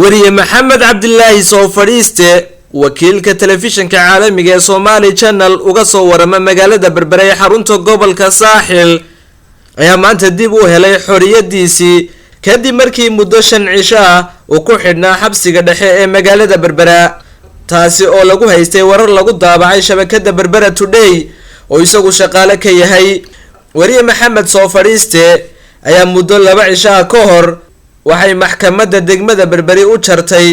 وري محمد عبد الله سو فريسته وكيل كتلفزيون كعالمي سومالي channel uga soo warama magaalada Berbera ee xarunta gobolka Saaxil ayaa maanta dib u helay xoriyadiisii kadib markii muddo 5 cisho ah uu ku xidhnaa xabsiga dhexe ee magaalada Berbera taasi oo lagu haystay warar lagu daabacay shabakada Berbera Today oo isagu shaqaale ka yahay wariye Maxamed soo fariiste ayaa muddo 2 cisho ah ka hor waxay maxkamadda degmada Berberi u jartay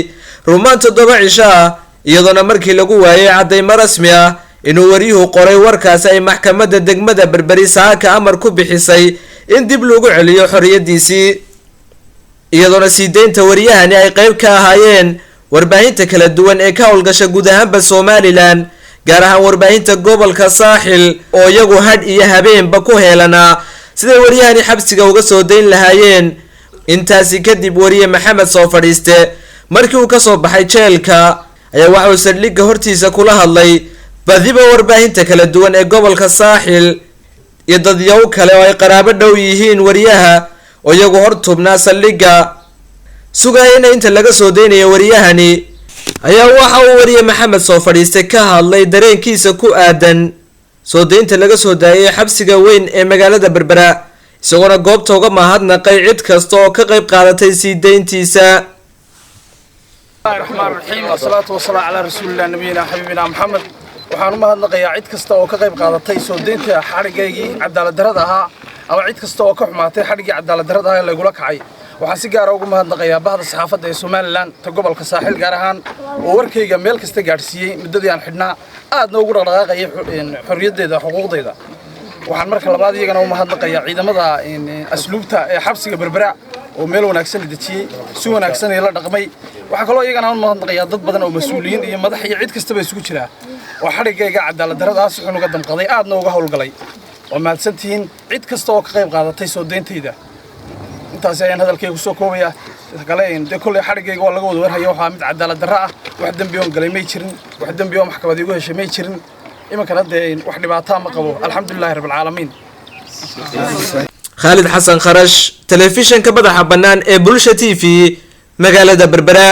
rumaan 7 cisho ah iyadoo markii lagu waayay cadeymo rasmi ah inuu wariyuhu qoray warkaas ay maxkamadda degmada Berberi saaka amar ku bixisay in dib loogu celiyo xoriyadiisii iyadoo siideynta wariyahani ay qayb ka ahaayeen warbaahinta kala duwan ee ka howlgasha guud ahaan Somaliland gaar ahaan warbaahinta gobolka Saaxil oo iyagu had iyo habeenba ku heelana sida wariyahani xabsiga uga soo deyn lahaayeen intaasi kadib wariye Maxamed soo fadhiiste markii uu ka soo baxay jeelka ayaa waxa uu saldhigga hortiisa kula hadlay badiba warbaahinta kala duwan ee gobolka Saaxil iyo dadyow kale oo ay qaraabo dhow yihiin wariyaha oo iyagu hortubnaa saldhigga sugayna inta laga soo deynayo wariyahani ayaa waxa uu wariye Maxamed soo fadhiiste ka hadlay dareenkiisa ku aadan soo deynta laga soo daayay xabsiga weyn ee magaalada Berbera isagoo goobta uga mahadnaqay cid kasta oo ka qayb qaadatay sii deyntiisa الرحمن الرحيم والصلاة والسلام على رسول الله نبينا حبيبنا محمد waxaan u mahadnaqayaa cid kasta oo ka qayb qaadatay soo deynta xarigeygii cadaalad darrada ahaa ama cid kasta oo ka xumaatay xarigii cadaalad darrada ahaa ee lagu kacay waxaan si gaar ah ugu mahadnaqayaa bahda saxaafadda ee Somaliland ta gobolka Saaxil gaar ahaan oo warkayga meel kasta gaarsiiyay muddadii aan xidhnaa aadna ugu dhaqaaqay xorriyadeeda xuquuqdeeda waxaan marka labaad iyagana u mahadnaqayaa ciidamada asluubta ee xabsiga Berbera oo meel wanaagsan dejiyay si wanaagsan ay la dhaqmay waxa kale oo iyagana u mahadnaqayaa dad badan oo mas'uuliyiin iyo madax iyo cid kasta isugu jira oo xarigayga cadaalad darradaas wuxuu uga damqaday aadna uga howlgalay oo mahadsantiin cid kasta oo ka qayb qaadatay soo deyntayda intaas ayaan hadalkaygu soo koobaya kale in kulli xarigayga waa laga wada warhayo waxa mid cadaalad darro ah wax dambi oo galay ma jirin wax dambi oo maxkamad igu heshay ma jirin imanka hadda wax dhibaato ma qabo alxamdulillaah rabbil caalamiin Khalid Xasan Kharash telefishinka madaxa banaan ee Bulsha TV magaalada Berbera.